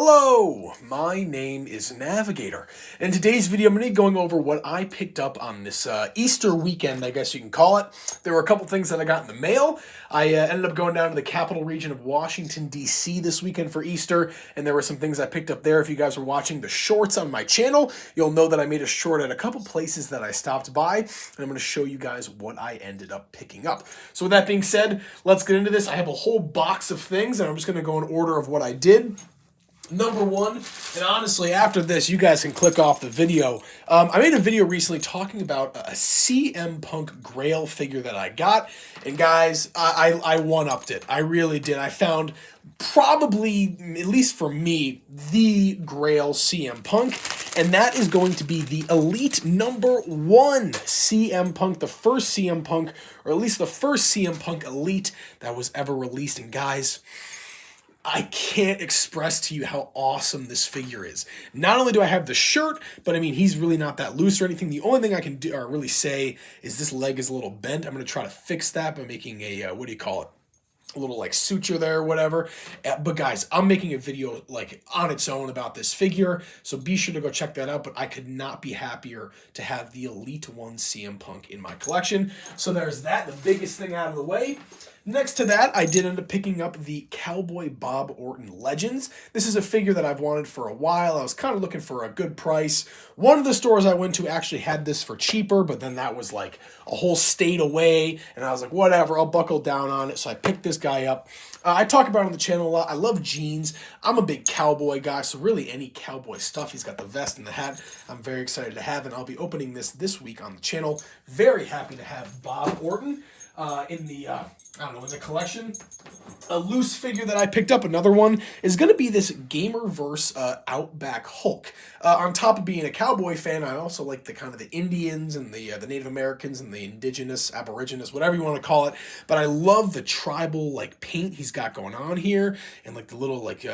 Hello, my name is Navigator. In today's video, I'm going to be going over what I picked up on this Easter weekend, I guess you can call it. There were a couple things that I got in the mail. I ended up going down to the capital region of Washington, D.C. this weekend for Easter, and there were some things I picked up there. If you guys were watching the shorts on my channel, you'll know that I made a short at a couple places that I stopped by, and I'm going to show you guys what I ended up picking up. So with that being said, let's get into this. I have a whole box of things, and I'm just going to go in order of what I did. Number one, and honestly, after this, you guys can click off the video. I made a video recently talking about a CM Punk Grail figure that I got, and guys, I one-upped it. I really did. I found probably, at least for me, the Grail CM Punk, and that is going to be the Elite number 1 CM Punk, the first CM Punk, or at least the first CM Punk Elite that was ever released, and guys, I can't express to you how awesome this figure is. Not only do I have the shirt, but I mean, he's really not that loose or anything. The only thing I can do or really say is this leg is a little bent. I'm going to try to fix that by making a, what do you call it? A little like suture there or whatever. But guys, I'm making a video like on its own about this figure, so be sure to go check that out. But I could not be happier to have the Elite 1 CM Punk in my collection. So there's that, the biggest thing out of the way. Next to that, I did end up picking up the Cowboy Bob Orton Legends. This is a figure that I've wanted for a while. I was kind of looking for a good price. One of the stores I went to actually had this for cheaper, but then that was like a whole state away, and I was like, whatever, I'll buckle down on it. So I picked this guy up. I talk about it on the channel a lot. I love jeans. I'm a big cowboy guy, so really any cowboy stuff. He's got the vest and the hat. I'm very excited to have, and I'll be opening this week on the channel. Very happy to have Bob Orton in the in the collection. A loose figure that I picked up, another one, is going to be this Gamerverse Outback Hulk. On top of being a cowboy fan, I also like the kind of the Indians and the Native Americans and the indigenous, aborigines, whatever you want to call it. But I love the tribal like paint he's got going on here, and like the little like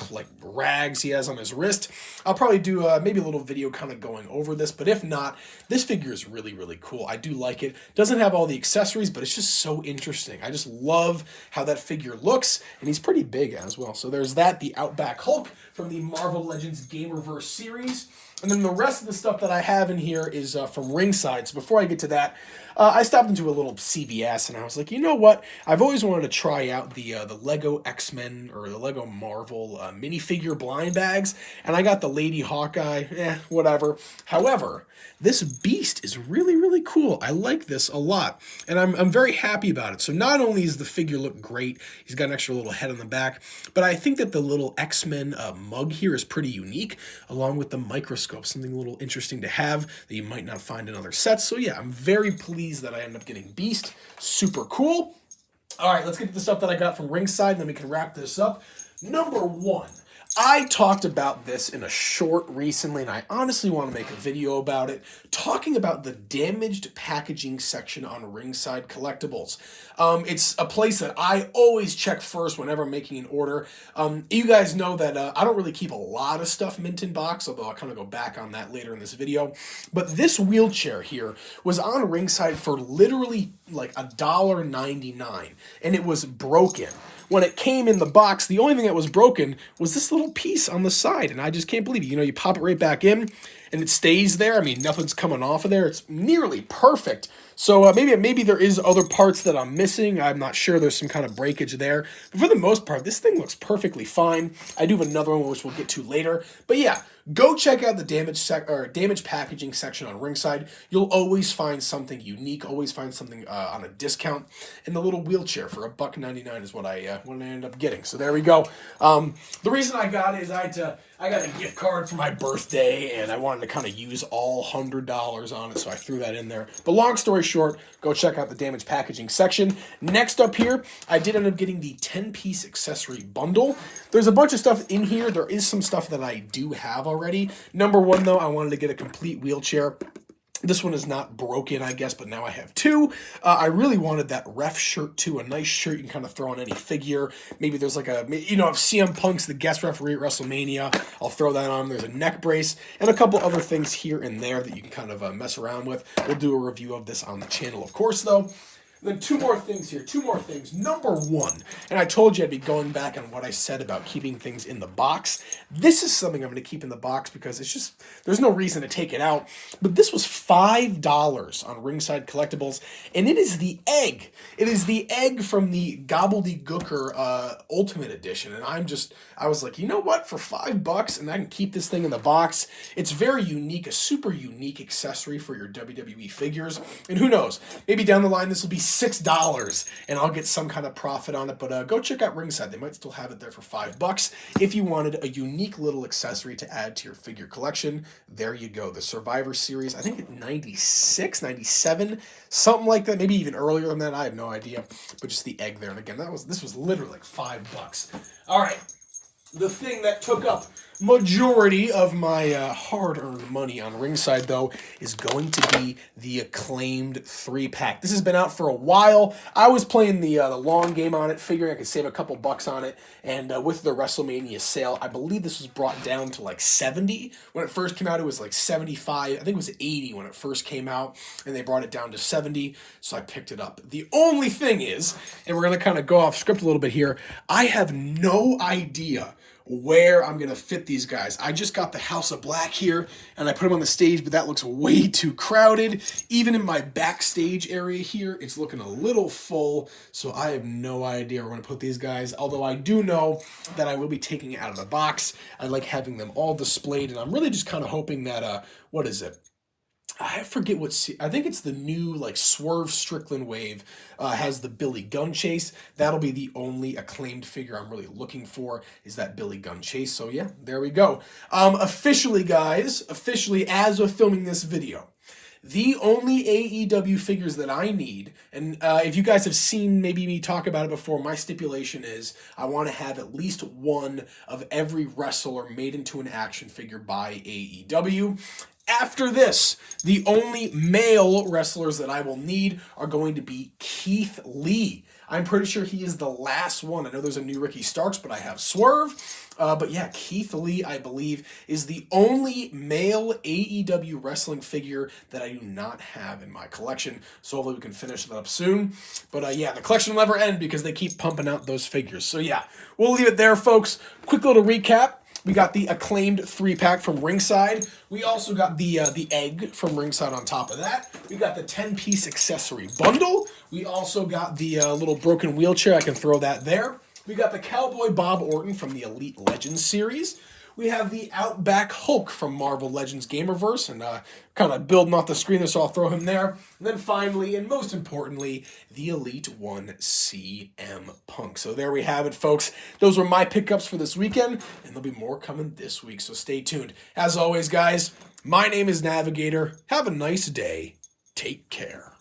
like rags he has on his wrist. I'll probably do maybe a little video kind of going over this, but if not, this figure is really, really cool. I do like it. Doesn't have all the accessories, but it's just so interesting. I just love how that figure looks, and he's pretty big as well. So there's that, the Outback Hulk from the Marvel Legends Gamerverse series. And then the rest of the stuff that I have in here is from Ringside. So before I get to that, I stopped into a little CVS, and I was like, you know what? I've always wanted to try out the Lego X-Men or the Lego Marvel minifigure blind bags, and I got the Lady Hawkeye, whatever. However, this Beast is really, really cool. I like this a lot, and I'm very happy about it. So not only does the figure look great, he's got an extra little head on the back, but I think that the little X-Men mug here is pretty unique, along with the microscope, something a little interesting to have that you might not find in other sets. So yeah, I'm very pleased that I ended up getting Beast. Super cool. All right, let's get to the stuff that I got from Ringside, and then we can wrap this up. Number one, I talked about this in a short recently, and I honestly want to make a video about it, talking about the damaged packaging section on Ringside Collectibles. It's a place that I always check first whenever I'm making an order. You guys know that I don't really keep a lot of stuff mint in box, although I'll kind of go back on that later in this video. But this wheelchair here was on Ringside for literally like $1.99, and it was broken. When it came in the box, the only thing that was broken was this little piece on the side, and I just can't believe it. You know, you pop it right back in, and it stays there. I mean, nothing's coming off of there. It's nearly perfect. So maybe there is other parts that I'm missing. I'm not sure. There's some kind of breakage there. But for the most part, this thing looks perfectly fine. I do have another one, which we'll get to later. But yeah, go check out the damaged packaging section on Ringside. You'll always find something unique, always find something on a discount. And the little wheelchair for $1.99 is what I ended up getting. So there we go. The reason I got it is I got a gift card for my birthday, and I wanted to kind of use all $100 on it, so I threw that in there. But long story short, go check out the damaged packaging section. Next up here, I did end up getting the 10-piece accessory bundle. There's a bunch of stuff in here. There is some stuff that I do have already. Number one, though, I wanted to get a complete wheelchair. This one is not broken, I guess, but now I have two. I really wanted that ref shirt, too. A nice shirt you can kind of throw on any figure. Maybe there's like if CM Punk's the guest referee at WrestleMania, I'll throw that on. There's a neck brace and a couple other things here and there that you can kind of mess around with. We'll do a review of this on the channel, of course, though. And then two more things here. Two more things. Number one, and I told you I'd be going back on what I said about keeping things in the box. This is something I'm going to keep in the box because it's just, there's no reason to take it out. But this was $5 on Ringside Collectibles, and it is the egg. It is the egg from the Gobbledygooker Ultimate Edition. And I was like, you know what? For $5, and I can keep this thing in the box. It's very unique, a super unique accessory for your WWE figures. And who knows? Maybe down the line this will be $6 and I'll get some kind of profit on it. But go check out Ringside. They might still have it there for $5 if you wanted a unique little accessory to add to your figure collection. There you go. The Survivor Series, I think it's 96, 97, something like that. Maybe even earlier than that. I have no idea. But just the egg there. And again, this was literally like $5. All right. The thing that took up majority of my hard-earned money on Ringside, though, is going to be the Acclaimed 3-pack. This has been out for a while. I was playing the long game on it, figuring I could save a couple bucks on it. And with the WrestleMania sale, I believe this was brought down to like 70. When it first came out, it was like 75. I think it was 80 when it first came out, and they brought it down to 70, so I picked it up. The only thing is, and we're going to kind of go off script a little bit here, I have no idea where I'm going to fit these guys. I just got the House of Black here, and I put them on the stage, but that looks way too crowded. Even in my backstage area here, it's looking a little full, so I have no idea where I'm going to put these guys, although I do know that I will be taking it out of the box. I like having them all displayed, and I'm really just kind of hoping that, what is it? I forget I think it's the new like Swerve Strickland wave has the Billy Gunn Chase. That'll be the only Acclaimed figure I'm really looking for, is that Billy Gunn Chase. So yeah, there we go. Officially guys, as of filming this video, the only AEW figures that I need, and if you guys have seen maybe me talk about it before, my stipulation is I want to have at least one of every wrestler made into an action figure by AEW. After this, the only male wrestlers that I will need are going to be Keith Lee. I'm pretty sure he is the last one. I know there's a new Ricky Starks, but I have Swerve. But yeah, Keith Lee, I believe, is the only male AEW wrestling figure that I do not have in my collection. So hopefully we can finish that up soon. But yeah, the collection will never end because they keep pumping out those figures. So yeah, we'll leave it there, folks. Quick little recap. We got the Acclaimed 3-pack from Ringside. We also got the egg from Ringside on top of that. We got the 10-piece accessory bundle. We also got the little broken wheelchair. I can throw that there. We got the Cowboy Bob Orton from the Elite Legends series. We have the Outback Hulk from Marvel Legends Gamerverse, and kind of building off the screen there, so I'll throw him there. And then finally, and most importantly, the Elite One CM Punk. So there we have it, folks. Those were my pickups for this weekend, and there'll be more coming this week, so stay tuned. As always, guys, my name is Navigator. Have a nice day. Take care.